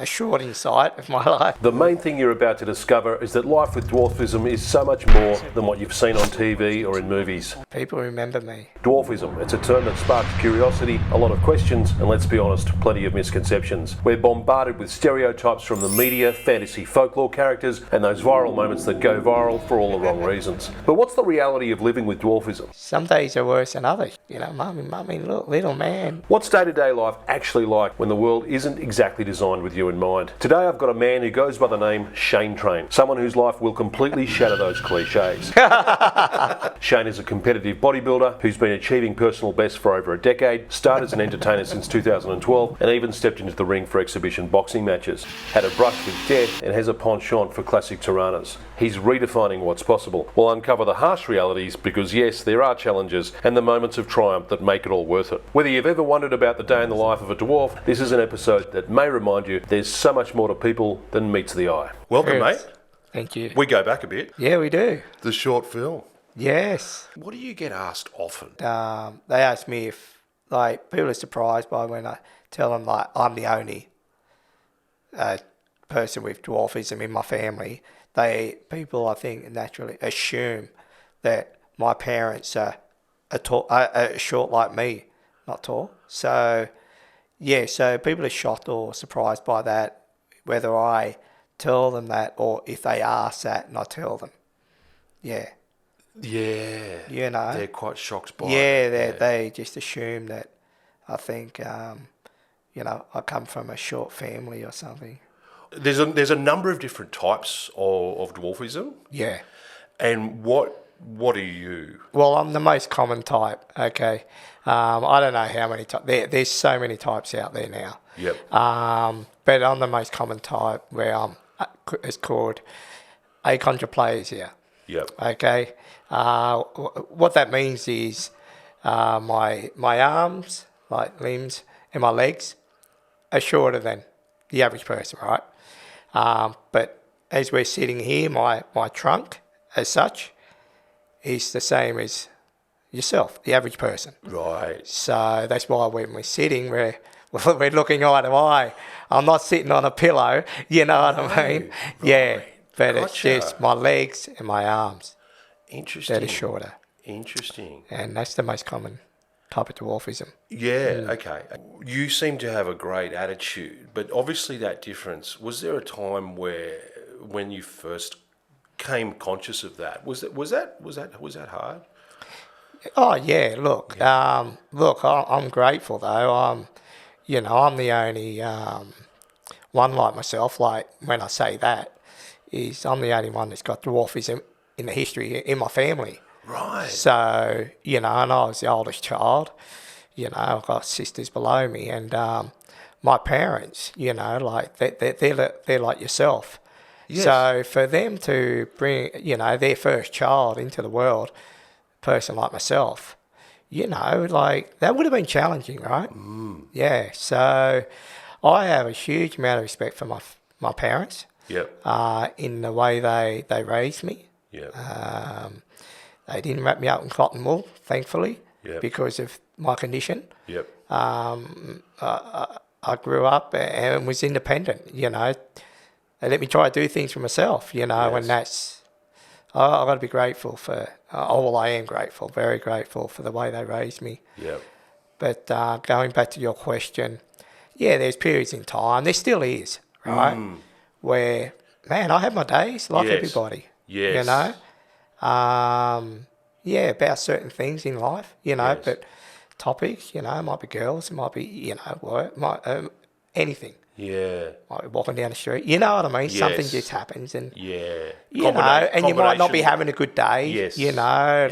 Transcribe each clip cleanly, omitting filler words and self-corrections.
a short insight of my life. The main thing you're about to discover is that life with dwarfism is so much more than what you've seen on TV or in movies. People remember me. Dwarfism, it's a term that sparks curiosity, a lot of questions, and let's be honest, plenty of misconceptions. We're bombarded with stereotypes from the media, fantasy folklore characters, and those viral moments that go viral for all the wrong reasons. But what's the reality of living with dwarfism? Some days are worse than others. You know, mummy, look, little man. What's day-to-day life actually like when the world isn't exactly designed with you in mind? Today I've got a man who goes by the name Shane Train, someone whose life will completely shatter those cliches. Shane is a competitive bodybuilder who's been achieving personal bests for over a decade, started as an entertainer since 2012, and even stepped into the ring for exhibition boxing matches. Had a brush with death and has a penchant for classic Tiranas. He's redefining what's possible. We'll uncover the harsh realities because yes, there are challenges and the moments of triumph that make it all worth it. Whether you've ever wondered about the day in the life of a dwarf, this is an episode that may remind you there's so much more to people than meets the eye. Welcome, Yes. mate. Thank you. We go back a bit. Yeah, we do. The short film. Yes. What do you get asked often? They ask me if, like, people are surprised by when I tell them, like, I'm the only person with dwarfism in my family. People, I think, naturally assume that my parents are short like me, not tall. So, yeah, so people are shocked or surprised by that, whether I tell them that or if they ask that and I tell them. Yeah. Yeah. You know. They're quite shocked by Yeah, they just assume that I think, I come from a short family or something. There's a number of different types of dwarfism. Yeah. And what are you? Well, I'm the most common type, okay. I don't know how many types. There's so many types out there now. Yep. But I'm the most common type where it's called achondroplasia. Yep. Okay. What that means is my arms, like limbs, and my legs are shorter than the average person, right? But as we're sitting here, my trunk, as such, is the same as yourself, the average person. Right. So that's why when we're sitting, we're looking eye to eye. I'm not sitting on a pillow, you know what I mean? Right. Yeah, but it's Gotcha. just my legs and my arms Interesting. that are shorter. Interesting. And that's the most common type of dwarfism. Yeah, okay. You seem to have a great attitude, but obviously that difference, was there a time when you first came conscious of that? Was that hard? Oh yeah, look, I'm grateful though. I'm the only one like myself. Like when I say that, is I'm the only one that's got dwarfism in the history in my family. Right. So and I was the oldest child. I've got sisters below me, and my parents, like they're like yourself. Yes. So for them to bring, their first child into the world, person like myself, like that would have been challenging, right? Yeah. So I have a huge amount of respect for my parents. Yep. In the way they raised me. Yep. They didn't wrap me up in cotton wool, thankfully, Yep. because of my condition. Yep. I grew up and was independent, They let me try to do things for myself, and that's... I've got to be grateful for... I am grateful, very grateful for the way they raised me. Yep. But going back to your question, yeah, there's periods in time, there still is, right, where, man, I have my days like Yes. everybody, Yes. about certain things in life, Yes. but topics, it might be girls, it might be, work, anything. Yeah. Might be walking down the street, you know what I mean? Yes. Something just happens and, Yeah. and you might not be Combination. having a good day, Yes. like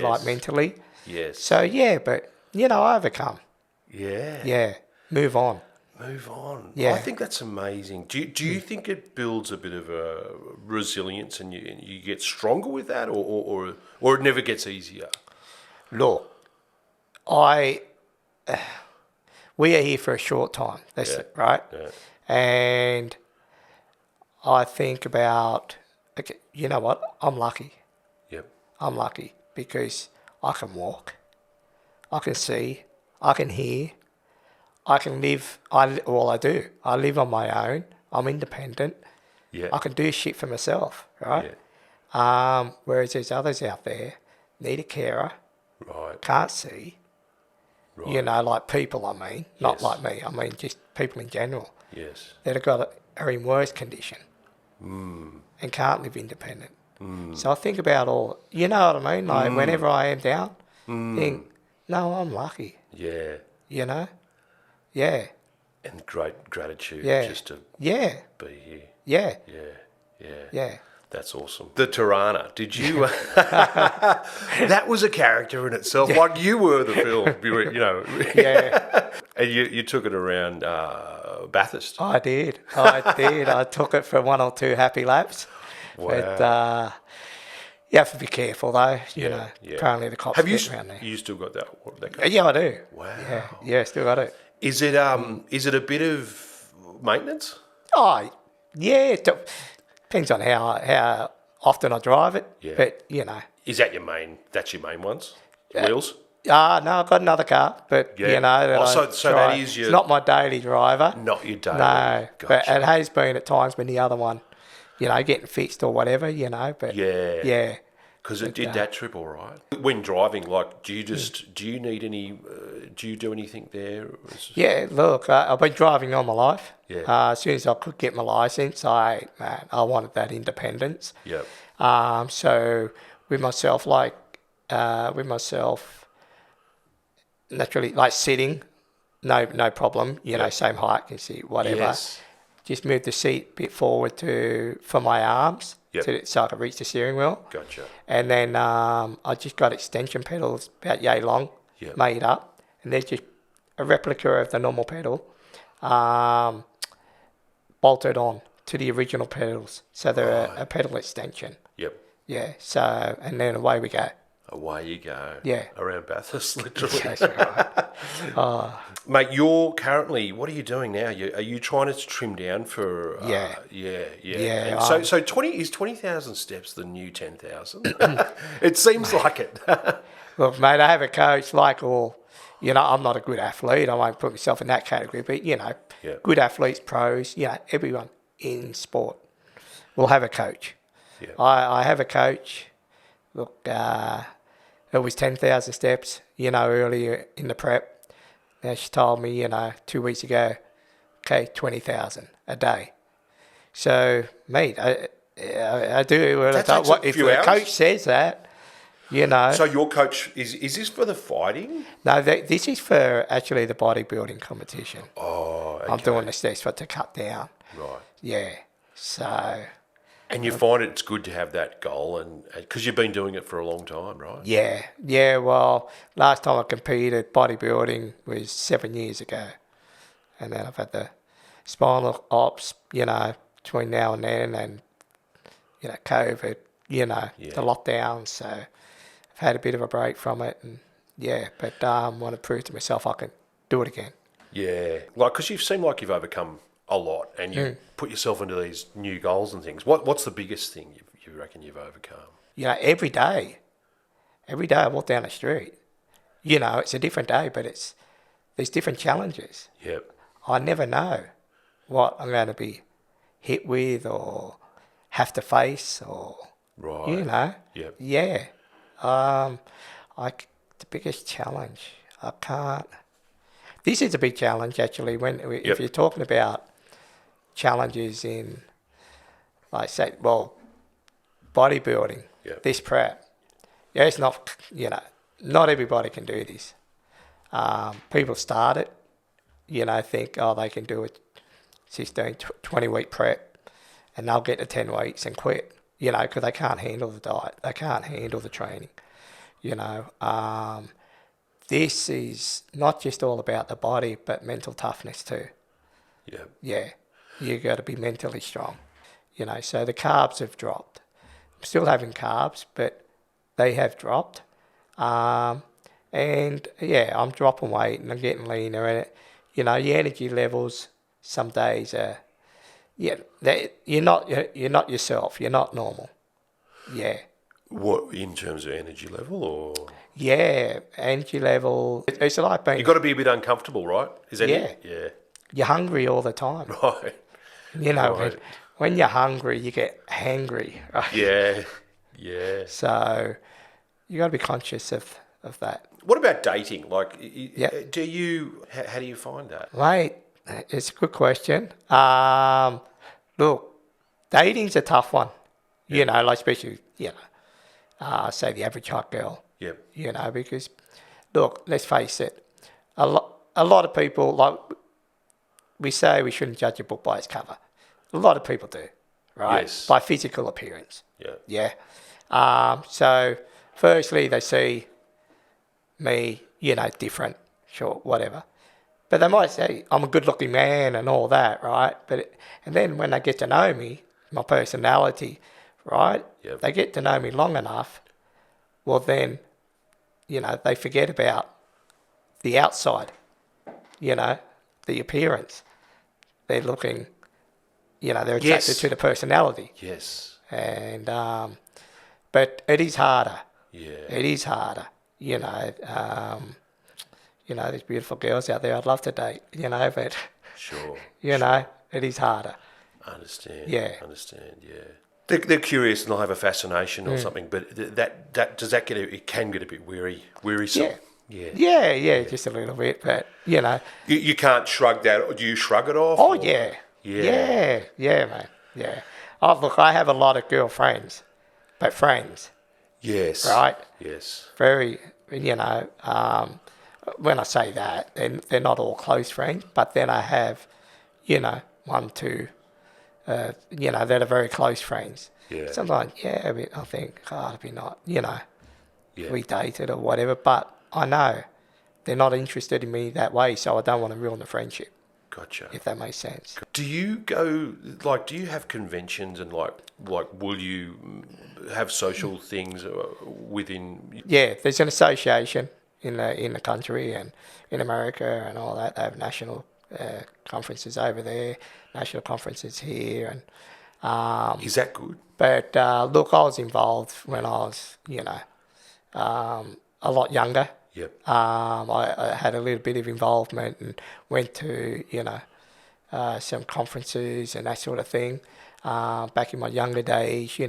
Yes. mentally. Yes. So, yeah, but, I overcome. Yeah. Yeah, move on. Move on. Yeah. I think that's amazing. Do you think it builds a bit of a resilience and you get stronger with that, or it never gets easier? Look, we are here for a short time. That's Yeah. it, right? Yeah. And I think about, okay, you know what? I'm lucky. Yep. I'm lucky because I can walk, I can see, I can hear, I can live. I do. I live on my own. I'm independent. Yeah. I can do shit for myself, right? Yeah. Whereas there's others out there, need a carer, Right. can't see, Right. you know, like people, I mean, not Yes. like me, I mean just people in general Yes. that are in worse condition and can't live independent. So I think about all, you know what I mean? Like whenever I am down, think, no, I'm lucky, Yeah. you know? Yeah, And great gratitude yeah, just to yeah, be here. yeah, Yeah. Yeah. yeah. That's awesome. The Tirana, did you? That was a character in itself. Like you were the film, you know. Yeah, And you took it around Bathurst. I did. I took it for 1 or 2 happy laps. Wow. But you have to be careful though, you know. Yeah. Apparently the cops Have you? get around there. You still got that car? Yeah, I do. Wow. Yeah, still got it. Is it a bit of maintenance? Oh, yeah, it depends on how often I drive it. Yeah. But, you know. Is that your main? That's your main ones. Wheels. No, I've got another car, but, Yeah. you know. That Oh, I so that drive. is your- It's not my daily driver. Not your daily. No, but Gotcha. it has been at times when the other one, you know, getting fixed or whatever, you know. But Yeah. yeah. Because it did that trip all right. When driving, like, do you need any? Do you do anything there? Yeah, look, I've been driving all my life. Yeah. As soon as I could get my license, I wanted that independence. Yep. So with myself, naturally, like sitting, no problem. You know, same height, can see whatever. Yes. Just move the seat a bit forward for my arms, Yep. so I could reach the steering wheel. Gotcha. And then I just got extension pedals about yay long, Yep. made up, and they're just a replica of the normal pedal, bolted on to the original pedals. So they're a pedal extension. Yep. Yeah. So and then away we go. Away you go. Yeah. Around Bathurst, literally. That's right. Mate, you're currently. What are you doing now? Are you trying to trim down for? Yeah. Yeah. Yeah, And so 20,000 steps the new 10,000. It seems like it. Look, mate, I have a coach like all. You know, I'm not a good athlete. I won't put myself in that category. But you know, Yeah. good athletes, pros. You know, everyone in sport will have a coach. Yeah. I have a coach. Look, it was 10,000 steps, you know, earlier in the prep. Now she told me, you know, 2 weeks ago, okay, 20,000 a day. So, mate, I do. Well, That takes a if few the hours. coach says that, you know. So your coach is this for the fighting? No, this is for actually the bodybuilding competition. Oh, okay. I'm doing the steps for to cut down. Right. Yeah. So, And you find it's good to have that goal, and because you've been doing it for a long time, right? yeah. Well, last time I competed bodybuilding was 7 years ago, and then I've had the spinal ops, you know, between now and then, and you know, COVID, you know, the lockdown. So I've had a bit of a break from it, and but want to prove to myself I can do it again. Yeah, like because you seem like you've overcome a lot, and you put yourself into these new goals and things. What's the biggest thing you reckon you've overcome? You know, every day I walk down the street. You know, it's a different day, but there's different challenges. Yep. I never know what I'm going to be hit with or have to face or, Right. you know. Yep. Yeah. The biggest challenge, I can't. This is a big challenge, actually, if you're talking about challenges in, like, say, well, bodybuilding, this prep. Yeah, it's not, you know, not everybody can do this. People start it, you know, think, they can do it 16, 20-week prep, and they'll get to 10 weeks and quit, you know, because they can't handle the diet. They can't handle the training, you know. This is not just all about the body, but mental toughness too. Yep. Yeah, you got to be mentally strong, you know. So the carbs have dropped. I'm still having carbs, but they have dropped. And yeah, I'm dropping weight and I'm getting leaner. And you know, your energy levels some days are, you're not yourself. You're not normal. Yeah. What in terms of energy level, or Yeah, energy level. It's like being. you got to be a bit uncomfortable, right? Is that it? Yeah. You're hungry all the time. Right. You know, Right. when you're hungry, you get hangry. Right? Yeah. Yeah. So you got to be conscious of that. What about dating? Like, Yeah. how do you find that? Mate, it's a good question. Look, dating's a tough one. You know, like especially, say the average hot girl. Yep. You know, because look, let's face it, a lot of people, like we say we shouldn't judge a book by its cover. A lot of people do, right? Yes. By physical appearance. Yeah. Yeah. So firstly, they see me, different, sure, whatever. But they might say I'm a good-looking man and all that, right? And then when they get to know me, my personality, right? Yep. They get to know me long enough. Well, then, they forget about the outside, the appearance. They're looking, they're attracted Yes. to the personality. Yes. And, but it is harder. Yeah. It is harder, there's beautiful girls out there I'd love to date, but, Sure. it is harder. I understand. Yeah. Understand. Yeah. They're curious and they'll have a fascination or something, but it can get a bit wearisome. Yeah. Yeah. Yeah, just a little bit, but, You can't shrug that. Do you shrug it off? Oh, or- yeah. Yeah. Yeah, man. Yeah. Oh, look, I have a lot of girlfriends, but friends, Yes. right? Yes. Very, when I say that, they're not all close friends, but then I have, one, two, that are very close friends. Yeah. Sometimes, but I think, it'd be not, Yeah. we dated or whatever, but I know they're not interested in me that way, so I don't want to ruin the friendship, Gotcha. if that makes sense. Do you have conventions and like will you have social things within? Yeah, there's an association in the country and in America and all that. They have national conferences over there, national conferences here, and Is that good? but look, I was involved when I was, a lot younger. Yep. I had a little bit of involvement and went to, some conferences and that sort of thing. Back in my younger days,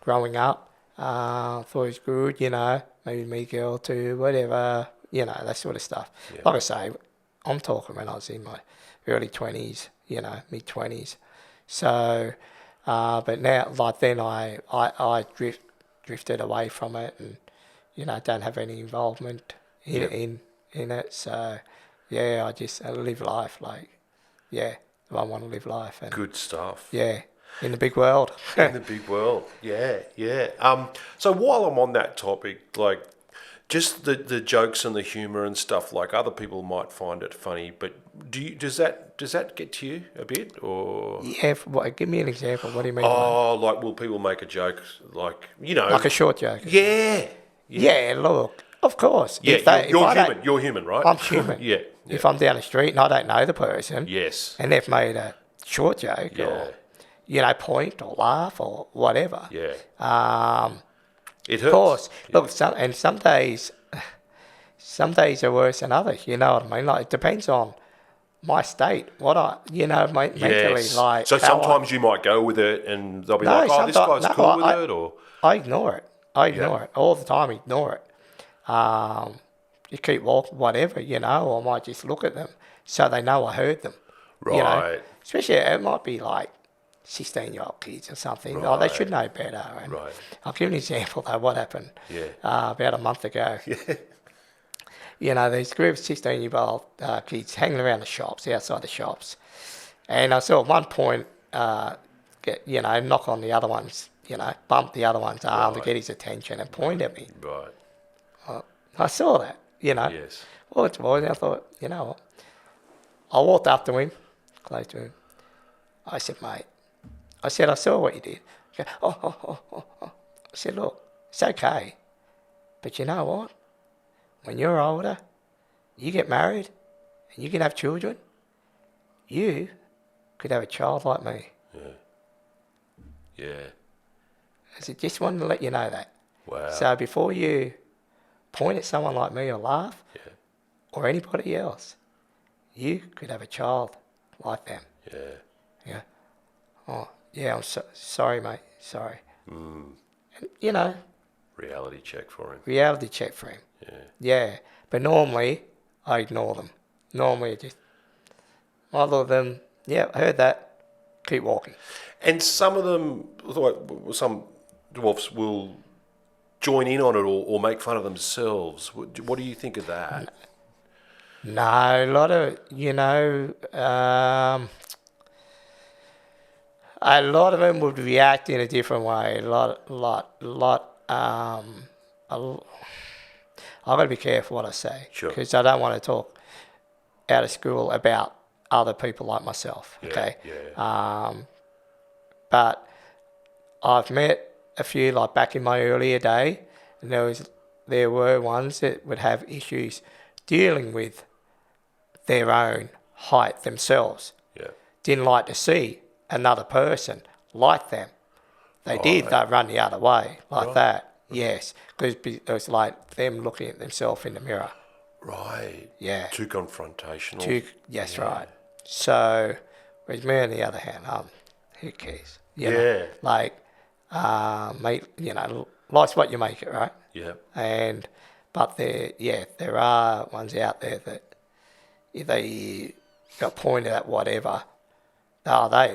growing up, thought it was good, maybe meet a girl too, whatever, that sort of stuff. Yeah. Like I say, I'm talking when I was in my early 20s, mid-20s. So, but now, like then I drifted away from it and, don't have any involvement in it. So, yeah, I live life I want to live life. And, Good stuff. yeah, in the big world. In the big world. Yeah, yeah. So while I'm on that topic, like just the jokes and the humour and stuff, like other people might find it funny, but does that get to you a bit or? Yeah, give me an example. What do you mean? Oh, like will people make a joke like Like a short joke? Yeah. Yeah, look, of course. Yeah, If they- you're if I human. don't- You're human, right? I'm human. Yeah. If I'm down the street and I don't know the person, Yes. and they've made a short joke Yeah. or, point or laugh or whatever. Yeah. It hurts. Of course. Look, some days are worse than others. You know what I mean? Like it depends on my state, what mentally Yes. like. So how sometimes you might go with it, and they'll be No, like, "Oh, this sometimes- guy's no, cool with it," or I ignore it. I ignore it all the time. Ignore it. You keep walking, whatever, or I might just look at them so they know I heard them. Right. Especially it might be like 16-year-old kids or something. Oh, they should know better. And Right. I'll give you an example though. What happened? Yeah. About a month ago. These group of 16-year-old kids hanging around the shops, outside the shops, and I saw at one point, knock on the other one's, bump the other one's arm to get his attention and point at me. Right. I saw that, Yes. Well, it's boys. I thought, what? I walked up to him, close to him. I said, mate, I saw what you did. He goes, oh. I said, look, it's okay. But you know what? When you're older, you get married and you can have children, you could have a child like me. Yeah. I said, just wanted to let you know that. Wow. So before you point at someone like me or laugh, or anybody else, you could have a child like them. Yeah. Yeah. Oh, yeah, sorry, mate. Sorry. And, you know, Reality check for him. reality check for him. Yeah. Yeah. But normally, I ignore them. Normally, I just, I look at them, yeah, I heard that, keep walking. And some of them, like some dwarfs will join in on it or make fun of themselves. What do you think of that? No, a lot of, a lot of them would react in a different way. I've got to be careful what I say. Sure. Because I don't want to talk out of school about other people like myself. Yeah, Okay. yeah. But I've met a few like back in my earlier day, and there were ones that would have issues dealing with their own height themselves. Yeah. Didn't like to see another person like them. They did. They'd run the other way like that. Yes, because it was like them looking at themselves in the mirror. Right. Yeah. Too confrontational. Yes, right. So, whereas me on the other hand, who cares? You know, Yeah. like, mate, life's what you make it, right? Yeah. But there are ones out there that if they got pointed at whatever, they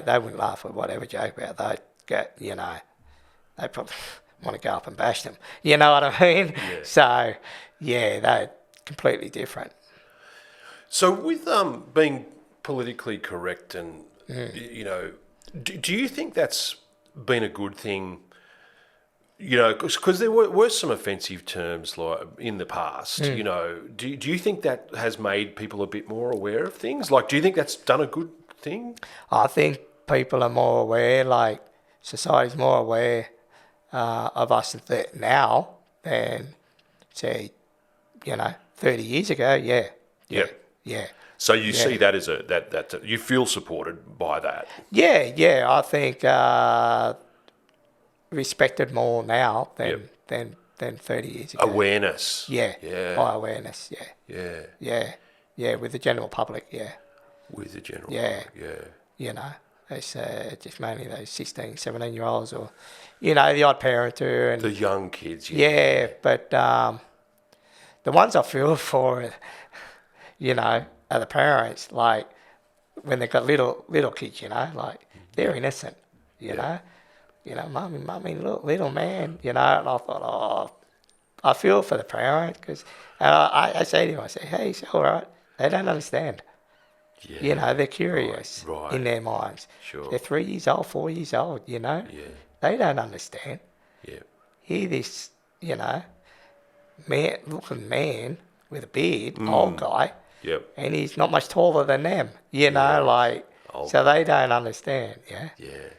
wouldn't laugh at whatever joke about. They'd get, they probably want to go up and bash them. You know what I mean? Yeah. So, yeah, they're completely different. So with being politically correct and, do you think that's been a good thing? Because there were some offensive terms like in the past. Do you think that has made people a bit more aware of things? Like, do you think that's done a good thing? I think people are more aware, like society's more aware of us now than, say, 30 years ago. Yeah. So you see that as that you feel supported by that. Yeah. I think respected more now than 30 years ago. Awareness. Yeah. High awareness. Yeah. With the general public. Yeah. With the general Yeah. public. Yeah. It's just mainly those 16, 17-year-olds or, the odd parent too. And The young kids. yeah, but the ones I feel for, are the parents, like when they've got little kids, like they're innocent, mummy, look, little man, and I thought, I feel for the parent because I say to him, hey, it's all right. They don't understand. Yeah. They're curious Right. in their minds. Sure. They're 3 years old, 4 years old, Yeah. They don't understand. Yeah. Hear this, looking man with a beard, old guy, Yep. and he's not much taller than them, like, Old so they don't understand, yeah. Yeah.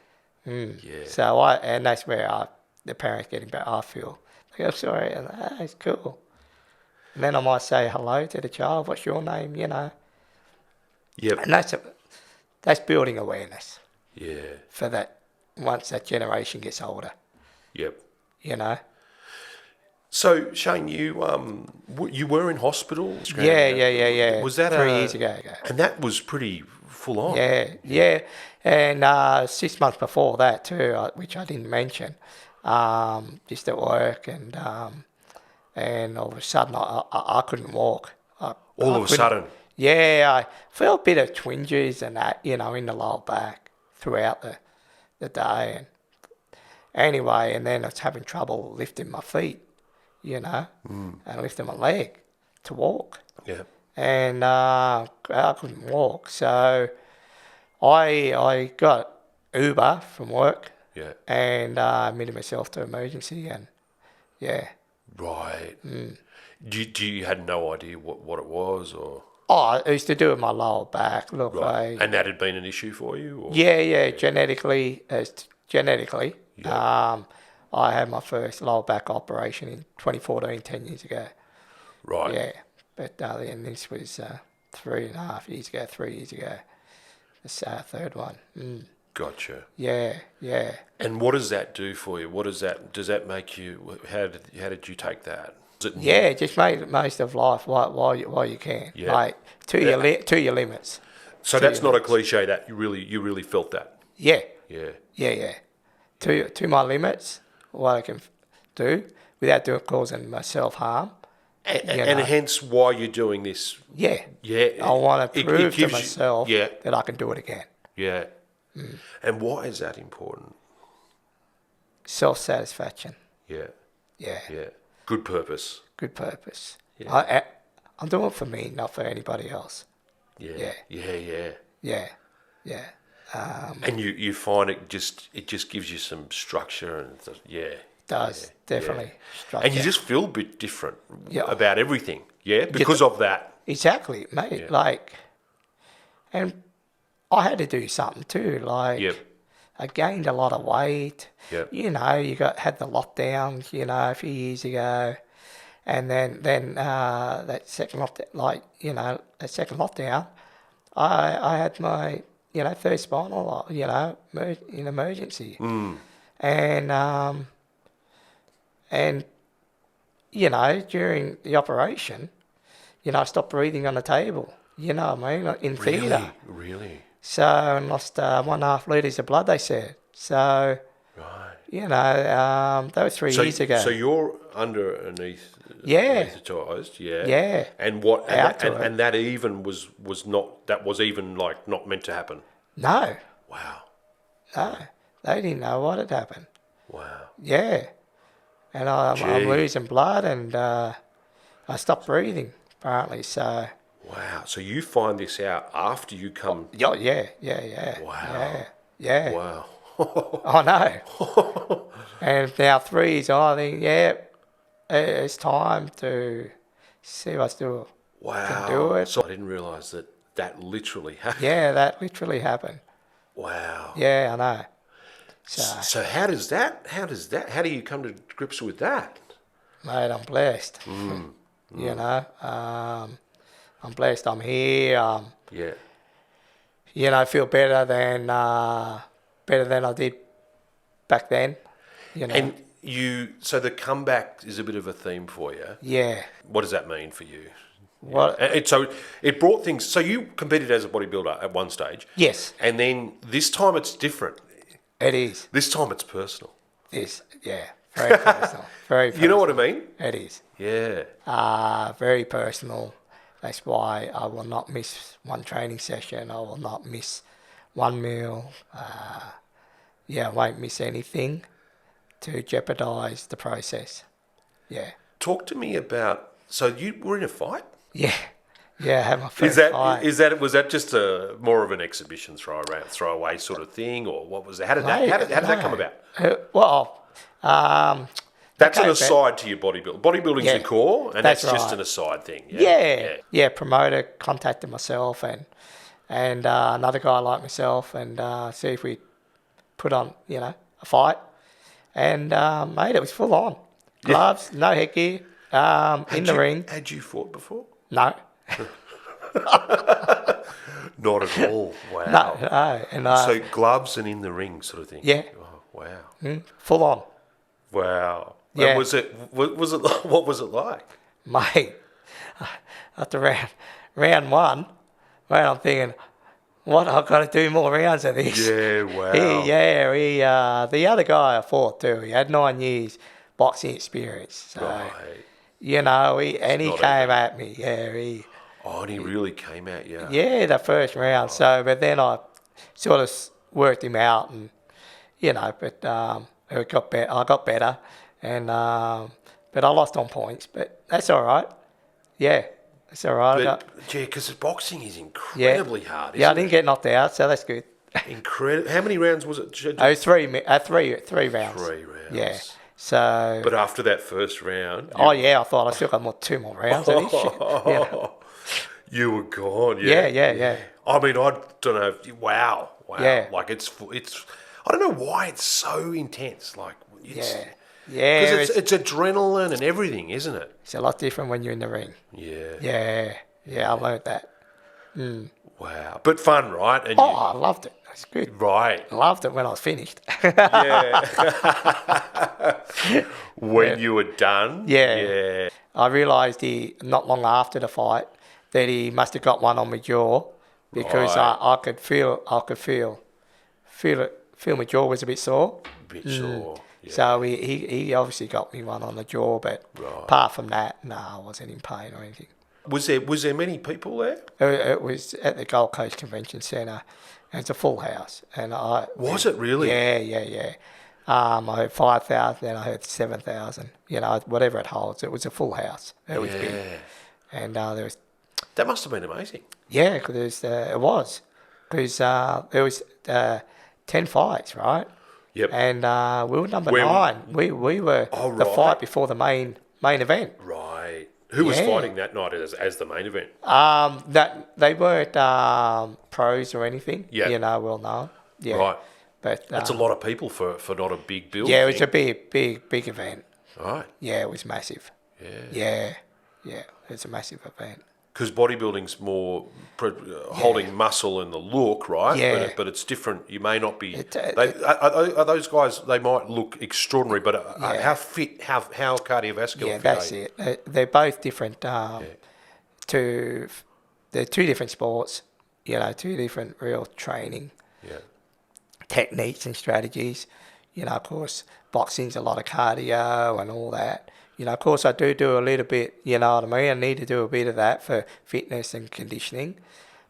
Yeah. So and that's where the parents getting back, I feel, like, I'm sorry, and it's cool. And then I might say hello to the child, what's your name, Yep. And that's building awareness Yeah. for that, once that generation gets older, Yep. So, Shane, you were in hospital. Yeah. Was that 3 years ago? And that was pretty full on. Yeah. And 6 months before that too, which I didn't mention, just at work, and all of a sudden I couldn't walk. All of a sudden. Yeah, I felt a bit of twinges and that, in the lower back throughout the day. And anyway, and then I was having trouble lifting my feet, and lifting my leg to walk. Yeah. And I couldn't walk. So I got Uber from work. Yeah. And admitted myself to emergency, and yeah. Right. Do you had no idea what it was, or? Oh, it was to do with my lower back. Look, Right. And that had been an issue for you? Or? Yeah. Genetically, Yeah. I had my first lower back operation in 2014, 10 years ago. Right. Yeah, but then this was 3.5 years ago, 3 years ago. This third one. Gotcha. Yeah. And what does that do for you? Does that make you? How did you take that? Yeah, just make the most of life while you can. Yeah. Like to your limits. So that's not a cliche. That you really felt that. Yeah, Yeah. yeah. To my limits, what I can do without causing myself harm. And hence why you're doing this. Yeah. Yeah. I want to it prove to gives you- myself yeah. that I can do it again. Yeah. And why is that important? Self-satisfaction. Yeah. Yeah. Yeah. Good purpose. Good purpose. Yeah. I'm doing it for me, not for anybody else. Yeah. Yeah. Yeah. Yeah. Yeah. And you find it just gives you some structure and Does definitely. And Structure. you just feel a bit different Yeah. about everything. Yeah. Because of that. Exactly, mate. Yeah. Like, and I had to do something too. Like, Yep. I gained a lot of weight. Yep. You know, had the lockdown, a few years ago. And then that second lockdown, I had my, third spinal, in emergency. And during the operation, I stopped breathing on the table, you know what I mean, in theatre. Really? So I lost 1.5 litres of blood, they said. So, Right. that was 3 years ago. So you're underneath Yeah. anaesthetised, yeah. Yeah. And what Out to it. and that even was even like not meant to happen. No, Wow. they didn't know what had happened. Wow. Yeah. And I'm Gee. losing blood and I stopped breathing, apparently. So, Wow. So you find this out after you come. yeah. Wow. Yeah. Wow. I know. And now 3 years on, I think, it's time to see if I still can do it. So I didn't realise that literally happened. Yeah, that literally happened. Wow. Yeah, I know. So, So how do you come to grips with that? mate, I'm blessed. I'm blessed. I'm here. Yeah. I feel better than I did back then. And so the comeback is a bit of a theme for you. Yeah. What does that mean for you? What? So it brought things. So you competed as a bodybuilder at one stage. Yes, And then this time it's different. it is. This time it's personal. Very personal. Very personal. You know what I mean? It is. Yeah. Very personal. That's why I will not miss one training session. I will not miss one meal. I won't miss anything to jeopardise the process. Yeah. Talk to me about. So you were in a fight. Yeah. Yeah, I had my first fight. Was that just more of an exhibition throwaway sort of thing, or what was it? How did that come about? That's an aside to your bodybuilding. Bodybuilding's your core, and that's just an aside thing. Yeah. Promoter contacted myself and another guy like myself and see if we put on a fight. And mate, it was full on. Gloves, no headgear, in the ring. Had you fought before? No. Not at all. Wow. No. And so gloves and in the ring sort of thing. Yeah. Oh, wow. full on. Wow. Yeah. And what was it like? Mate, after round one, mate, I'm thinking, what, I've got to do more rounds of this. Yeah, wow. The other guy I fought too, he had 9 years boxing experience. So, Right. he came at me. And he really came at you. Yeah, the first round. So, but then I sort of worked him out and, but it got better. I got better. And but I lost on points, but that's all right. Yeah, that's all right. Because boxing is incredibly hard. Isn't I didn't get knocked out, so that's good. Incredible. How many rounds was it? Oh, three rounds. 3 rounds. 3 rounds. Yeah. So. But after that first round. I thought I still got 2 more rounds of this shit. You were gone. Yeah. I mean, I don't know. Wow. Yeah. Like it's. I don't know why it's so intense. Like it's. Yeah. Because it's adrenaline and everything, isn't it? It's a lot different when you're in the ring. Yeah. Yeah, I learned that. Wow. But fun, right? And I loved it. It's good. Right. I loved it when I was finished. Yeah. When you were done. Yeah. I realised not long after the fight that he must have got one on my jaw because Right. I could feel feel my jaw was a bit sore. Bit sore. Yeah. So he obviously got me one on the jaw, but apart from that, no, I wasn't in pain or anything. Was there many people there? It was at the Gold Coast Convention Centre. And it's a full house. And Was it really? Yeah. I heard 5,000, then I heard 7,000. Whatever it holds. It was a full house. It was big. And there was... That must have been amazing. Yeah, because it was. Because there was 10 fights, right? Yep. And we were number 9. We were the fight before the main event. Right. Who was fighting that night as the main event? That they weren't pros or anything. Yeah. Well known. Yeah. Right. But that's a lot of people for not a big build. Yeah, it was a big event. Right. Yeah, it was massive. Yeah. It's a massive event. Because bodybuilding's more holding muscle and the look, right? Yeah. But it's different. You may not be... Are those guys, they might look extraordinary, but how fit, how cardiovascular Yeah, fit that's are you? it. They're both different. They're two different sports, two different real training techniques and strategies. Of course, boxing's a lot of cardio and all that. Of course, I do a little bit, you know what I mean? I need to do a bit of that for fitness and conditioning,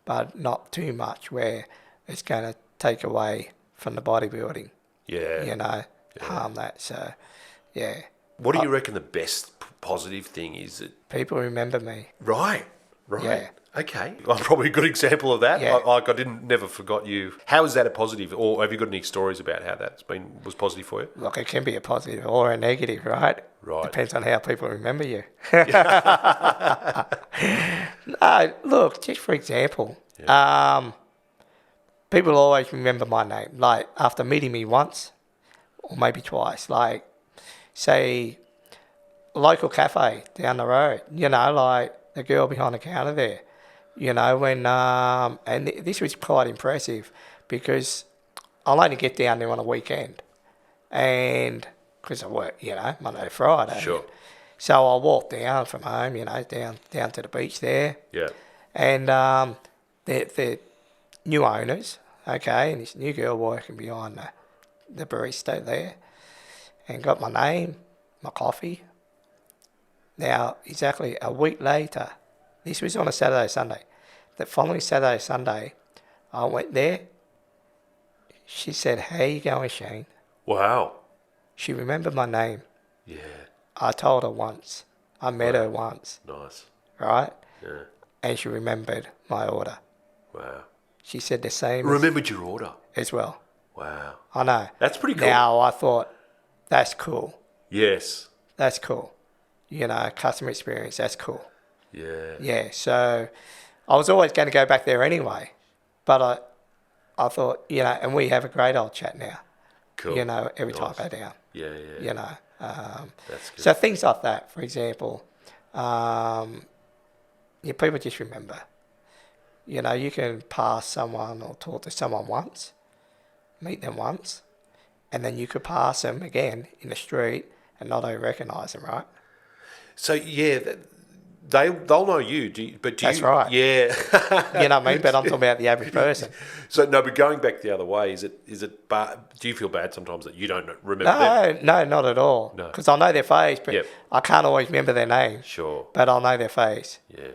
but not too much where it's going to take away from the bodybuilding. Yeah. Harm that. So, yeah. What do you reckon the best positive thing is? People remember me. Right. Yeah. Okay. I'm probably a good example of that. Yeah. I never forgot you. How is that a positive? Or have you got any stories about how was positive for you? Look, it can be a positive or a negative, right? Right. Depends on how people remember you. No, look, just for example, people always remember my name. Like, after meeting me once, or maybe twice, like, say, a local cafe down the road, like the girl behind the counter there, and this was quite impressive because I'll only get down there on a weekend. And because I work, Monday to Friday. Sure. So I'll walk down from home, down to the beach there. Yeah. And they're new owners, okay, and this new girl working behind the barista there, and got my name, my coffee. Now, exactly a week later, this was on a Saturday, Sunday. The following Saturday, Sunday, I went there. She said, "How you going, Shane?" Wow. She remembered my name. Yeah. I told her once. I met her once. Nice. Right? Yeah. And she remembered my order. Wow. She said the same. Remembered your order. As well. Wow. I know. That's pretty cool. Now, I thought, that's cool. Yes. That's cool. Customer experience, that's cool. Yeah. Yeah, so I was always going to go back there anyway. But I thought, and we have a great old chat now. Cool. Every time I go down. Yeah. That's good. So things like that, for example, people just remember. You can pass someone or talk to someone once, meet them once, and then you could pass them again in the street and not even recognise them, right? So, yeah, they'll know you, That's right. Yeah. You know what I mean? But I'm talking about the average person. So, no, but going back the other way, is it bad? Do you feel bad sometimes that you don't remember them? No, not at all. No. Because I know their face, but Yep. I can't always remember their name. Sure. But I'll know their face. Yeah.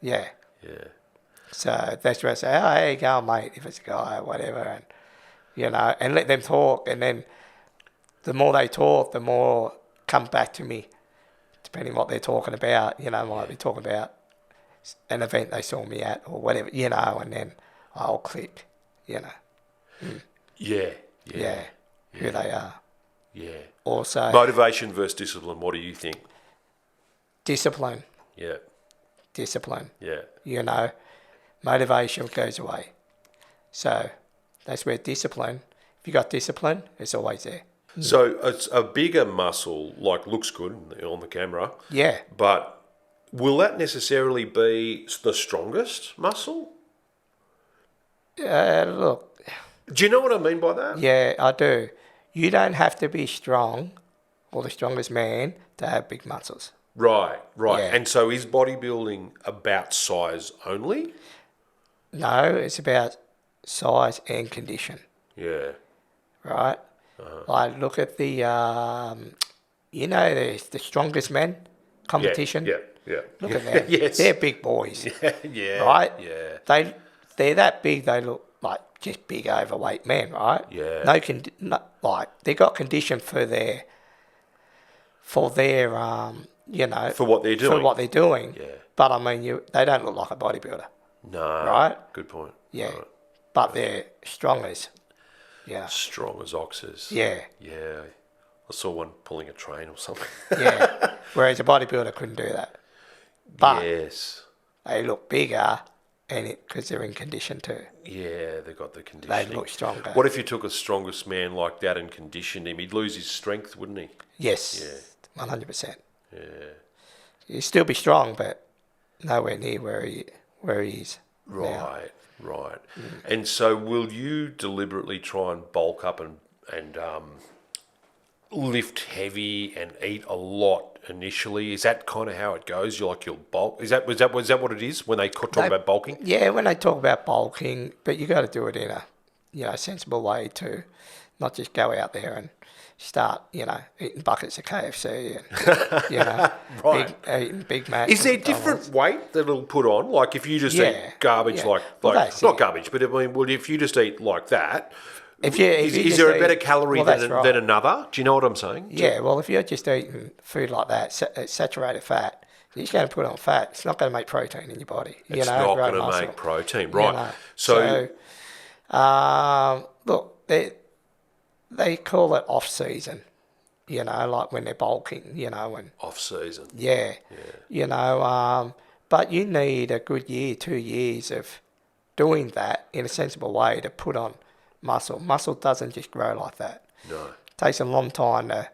Yeah. Yeah. So that's where I say, "Oh, hey, go on, mate," if it's a guy or whatever, and and let them talk, and then the more they talk, the more comes back to me, depending what they're talking about. Might be talking about an event they saw me at or whatever, and then I'll click, Yeah. yeah, who they are. Yeah. Also, Motivation versus discipline. What do you think? discipline, Yeah. yeah. Motivation goes away. So that's where discipline, if you got discipline, it's always there. So it's a bigger muscle, looks good on the camera. Yeah. But will that necessarily be the strongest muscle? Look, Do you know what I mean by that? yeah, I do. You don't have to be strong or the strongest man to have big muscles. Right. Yeah. And so is bodybuilding about size only? No, it's about size and condition. Yeah. right? Like, look at the, the strongest men competition. Yeah. Look at them. Yes. They're big boys, Yeah. right? Yeah. They're that big. They look like just big overweight men, right? Yeah. Like they got conditioned for their For what they're doing. for what they're doing. Yeah. But I mean, they don't look like a bodybuilder, No. right? Good point. Yeah. Right. But they're strong as, Strong as oxes. yeah, Yeah. I saw one pulling a train or something. yeah. Whereas a bodybuilder couldn't do that. But Yes. they look bigger, because they're in condition too. Yeah, they got the conditioning. They look stronger. What if you took a strongest man like that and conditioned him? He'd lose his strength, wouldn't he? Yes. Yeah. 100%. Yeah. He'd still be strong, but nowhere near where he is. now. Right. And so will you deliberately try and bulk up and lift heavy and eat a lot initially? Is that kind of how it goes? You'll bulk? Was that what it is when they talk about bulking? Yeah, when they talk about bulking, but you got to do it in a sensible way too, not just go out there and start eating buckets of KFC and Right. eating Big Macs. Is there different weight that it'll put on? Like if you just eat garbage, Well, that's not it. garbage, but I mean, well, if you just eat like that, Is is there a better calorie than right. another? Do you know what I'm saying? Yeah, well, if you're just eating food like that, it's saturated fat, you're just going to put on fat. It's not going to make protein in your body. It's not grow going to muscle. make protein, right? So, look, they call it off season. Like when they're bulking. When Off season. yeah. But you need a good year, 2 years of doing that in a sensible way to put on muscle. Muscle doesn't just grow like that. No. It takes a long time to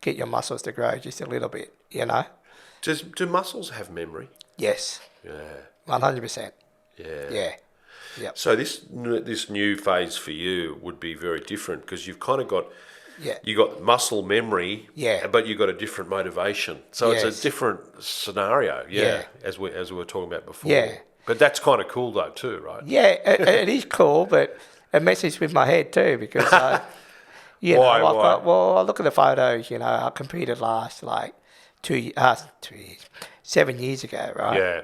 get your muscles to grow just a little bit, Do muscles have memory? Yes, Yeah. 100%. Yeah. Yeah. Yep. So this new phase for you would be very different because you've kind of got Yeah. you got muscle memory, Yeah. but you've got a different motivation. So it's Yes. a different scenario, Yeah. as we were talking about before. Yeah. But that's kind of cool though too, right? Yeah, it is cool, but it messes with my head too because, Why? I look at the photos, I competed last 7 years ago, right? Yeah.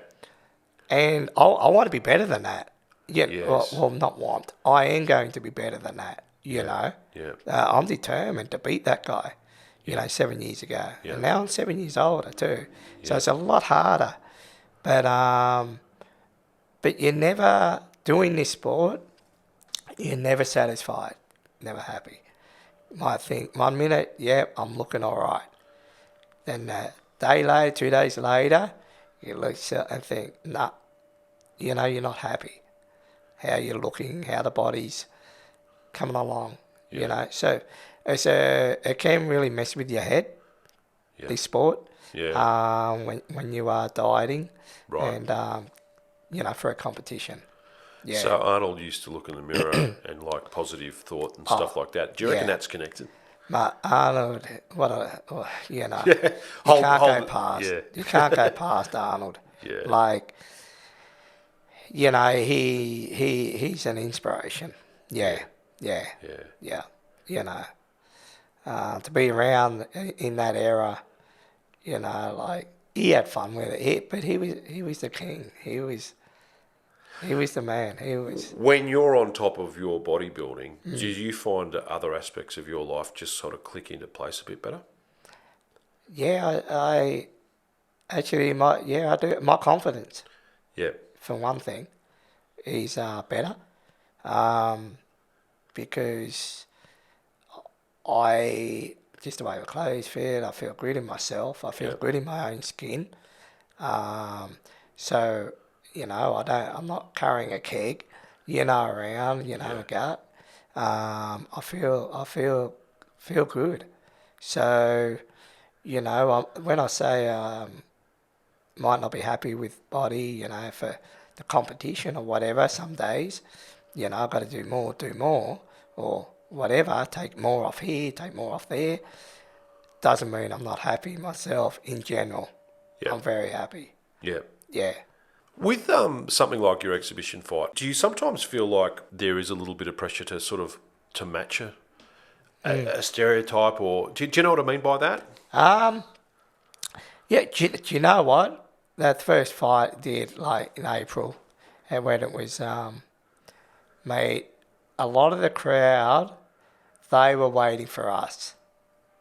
And I want to be better than that. Yeah, Yes. well, not want. I am going to be better than that, Yeah. I'm determined to beat that guy, 7 years ago. Yeah. And now I'm 7 years older too. So it's a lot harder. But you're never, doing this sport, you're never satisfied, never happy. Might think, 1 minute, I'm looking all right. Then a day later, 2 days later, you look and think, nah, you're not happy. How you're looking, how the body's coming along, So it can really mess with your head, this sport, when you are dieting Right. and, for a competition. Yeah. So Arnold used to look in the mirror and like positive thought and stuff like that. Do you reckon that's connected? But Arnold, you can't Hold- go past. yeah. You can't go past Arnold. Yeah. He's an inspiration. Yeah. To be around in that era, he had fun with it. But he was the king. He was the man. He was. When you're on top of your bodybuilding, do you find that other aspects of your life just sort of click into place a bit better? Yeah, I actually, I do. My confidence, Yeah. for one thing, is better, because just the way my clothes fit, I feel good in myself. I feel good in my own skin. So I'm not carrying a keg, around, a gut. I feel good. So, when I say might not be happy with body, for the competition or whatever, some days, I've got to do more, or whatever, take more off here, take more off there. Doesn't mean I'm not happy myself in general. Yeah. I'm very happy. Yeah. Yeah. With something like your exhibition fight, do you sometimes feel like there is a little bit of pressure to sort of to match a stereotype, or do you know what I mean by that? Yeah, do you know what? That first fight I did like in April, and when it was, mate, a lot of the crowd, they were waiting for us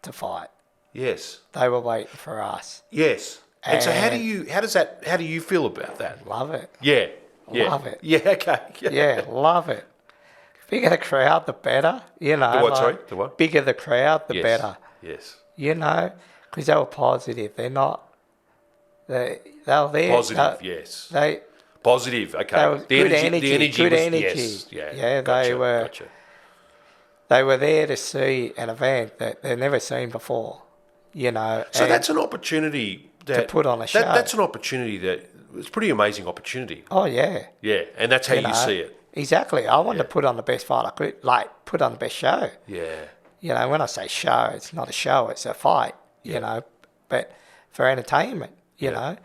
to fight. Yes. They were waiting for us. Yes. And so how do And- you feel about that? Love it. Yeah. Yeah. Love it. Yeah, okay. Yeah, love it. Bigger the crowd, the better. You know. The what, like, sorry? The what? Bigger the crowd, the Yes. better. Yes. You know, because they were positive. They're not. They were there. Positive, yes. They Positive, okay. They were good energy. The energy Good was, energy. yes, yeah. Yeah, gotcha, they were. Gotcha. They were there to see an event that they've never seen before. You know. So and- that's an opportunity that, put on a show. That's an opportunity that it's a pretty amazing opportunity. Oh yeah. Yeah, and that's how you know. see it. Exactly. I wanted to put on the best fight I could, like put on the best show. Yeah. You know, when I say show, it's not a show, it's a fight, you know, but for entertainment, you know.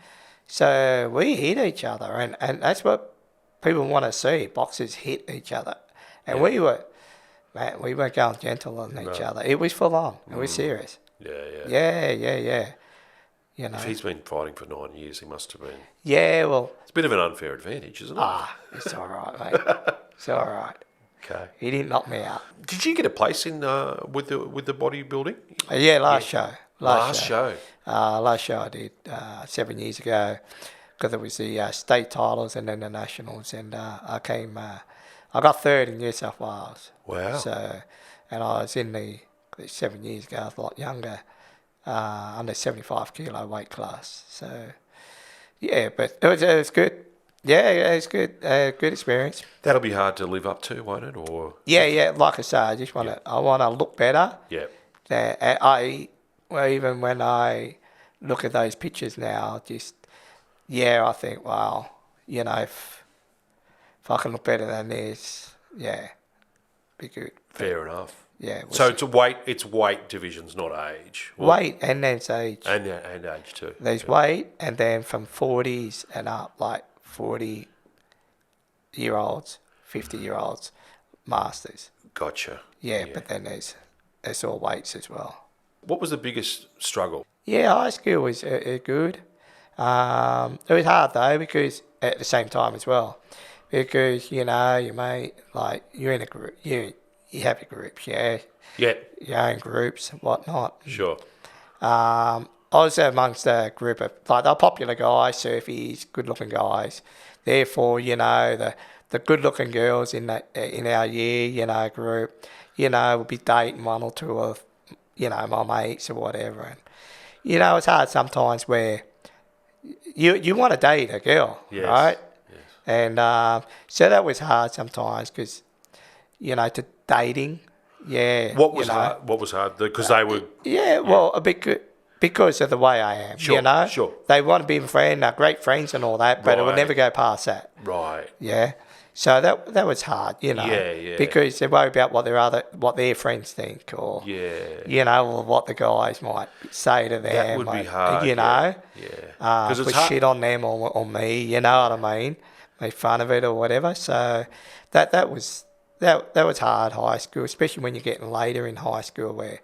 So we hit each other, and that's what people want to see, boxers hit each other. And we weren't going gentle on each other. It was full on. It was serious. Yeah. Yeah. You know. If he's been fighting for 9 years, he must have been. Yeah, well, It's a bit of an unfair advantage, isn't it? it's all right, mate. It's all right. Okay. He didn't knock me out. Did you get a place in with the bodybuilding? Yeah, last show. Last show. Last show I did 7 years ago, because it was the state titles and then the nationals, and I got third in New South Wales. Wow. So, and I was in the 7 years ago, I was a lot younger, under 75 kilo weight class. So, yeah, but it was good. Yeah, it was good. Good experience. That'll be hard to live up to, won't it? Or Yeah. Like I say, I just want to. I want to look better. yeah. Well, even when I look at those pictures now, I think, wow, you know, if I can look better than this, be good. Fair enough. Yeah. So it's weight divisions, not age. Weight and then it's age. And age too. There's weight, and then from 40s and up, like 40-year-olds, 50-year-olds, masters. Gotcha. Yeah, but then there's all weights as well. What was the biggest struggle? Yeah, high school was good. It was hard though, because at the same time as well, because you know, you mate, like you're in a group, you have your groups, Yeah. your own groups, whatnot. Sure. I was amongst a group of like they're popular guys, surfies, good-looking guys. Therefore, you know, the good-looking girls in our year, you know, group, you know, would be dating one or two of, you know, my mates or whatever. And you know, it's hard sometimes where you want to date a girl, Yes. right? Yes. And so that was hard sometimes, because, you know, to dating, What was hard? What was hard? Because they were. Yeah, well, a bit good. Because of the way I am, Sure, you know? sure. They want to be my friend, great friends and all that, but it would Right. never go past that. Right. Yeah. So that was hard, you know. Yeah. Because they worry about what their friends think, or Yeah. you know, or what the guys might say to them. That would be like, hard. you know. Yeah. Put shit on them or me, you know what I mean? Make fun of it or whatever. So that was hard, high school, especially when you're getting later in high school, where,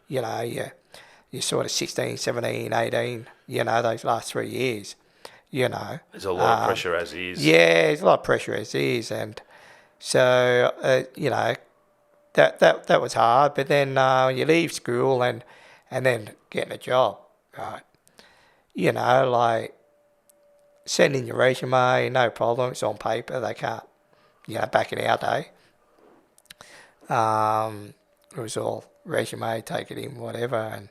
you know, you're sort of 16, 17, 18, you know, those last 3 years, you know. There's a lot of pressure as is. Yeah, there's a lot of pressure as is. And so, you know, that was hard. But then you leave school and then getting a job, right? You know, like sending your resume, no problem. It's on paper. They can't, you know, back in our day, it was all resume, take it in, whatever. And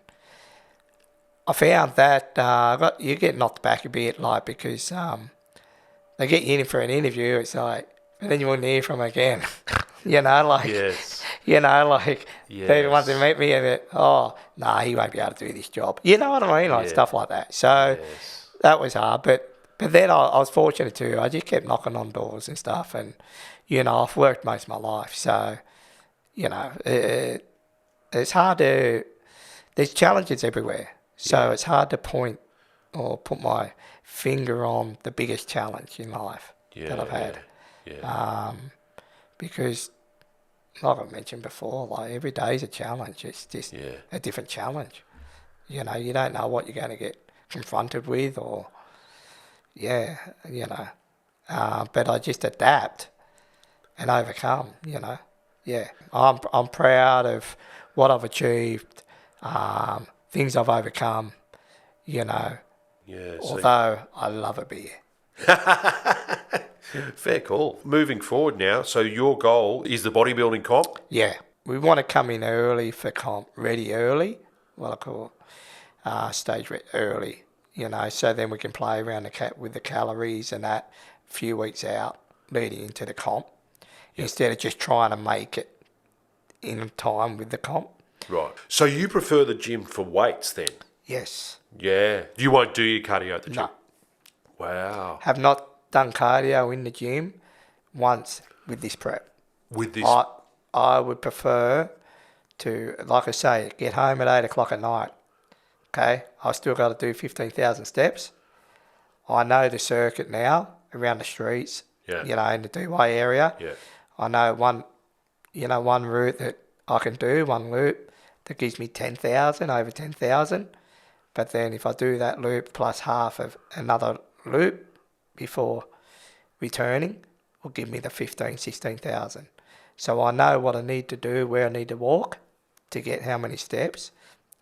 I found that you get knocked back a bit, like, because they get you in for an interview. It's like, and then you wouldn't hear from them again. You know, like, Yes. you know, like, they Yes. want to meet me and he won't be able to do this job. You know what I mean? Like, Yeah. stuff like that. So Yes. that was hard. But then I was fortunate too. I just kept knocking on doors and stuff. And, you know, I've worked most of my life. So, you know, it's hard to, there's challenges everywhere. So it's hard to point or put my finger on the biggest challenge in life that I've had. Yeah. Because like I mentioned before, like every day is a challenge. It's just a different challenge. You know, you don't know what you're going to get confronted with, or but I just adapt and overcome. You know, I'm proud of what I've achieved, things I've overcome. You know, although I love a beer. Fair call. Moving forward now, so your goal is the bodybuilding comp? Yeah, we want to come in early for comp, ready early, what I call stage early, you know, so then we can play around with the calories and that a few weeks out leading into the comp, instead of just trying to make it in time with the comp. Right. So you prefer the gym for weights then? Yes. Yeah. You won't do your cardio at the gym? No. Wow. Have not done cardio in the gym once with this prep. With this? I would prefer to, like I say, get home at 8 o'clock at night. Okay, I've still got to do 15,000 steps. I know the circuit now around the streets, you know, in the Dewey area. Yeah. I know one route that I can do, one loop that gives me 10,000, over 10,000. But then if I do that loop plus half of another loop before returning, will give me the 16,000. So I know what I need to do, where I need to walk to get how many steps.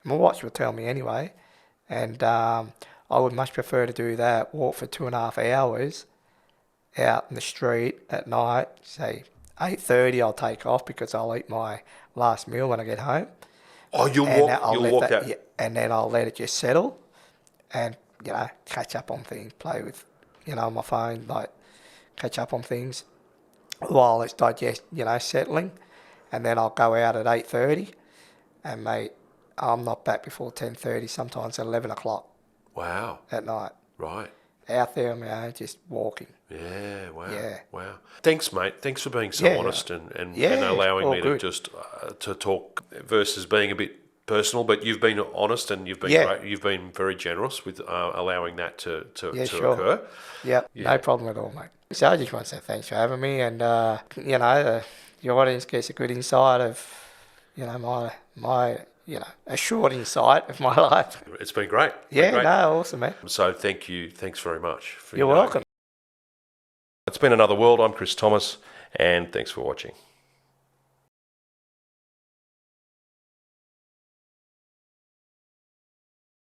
My watch will tell me anyway, and I would much prefer to do that, walk for 2.5 hours out in the street at night, say 8:30 I'll take off because I'll eat my last meal when I get home. Oh, you'll walk that? Yeah, and then I'll let it just settle and, you know, catch up on things, play with, you know, my phone, like catch up on things while it's settling, and then I'll go out at 8:30, and mate, I'm not back before 10:30, sometimes 11 o'clock. Wow. At night. Right. Out there, you know, just walking. Yeah, wow. Yeah. Wow. Thanks, mate. Thanks for being so honest and allowing me to just to talk versus being a bit personal, but you've been honest and you've been great. You've been very generous with allowing that to occur. Yeah, no problem at all, mate. So I just want to say thanks for having me, and you know, your audience gets a good insight of, you know, my a short insight of my life. It's been great. Awesome, man. So thank you. Thanks very much. You're welcome. It's been another world. I'm Chris Thomas, and thanks for watching.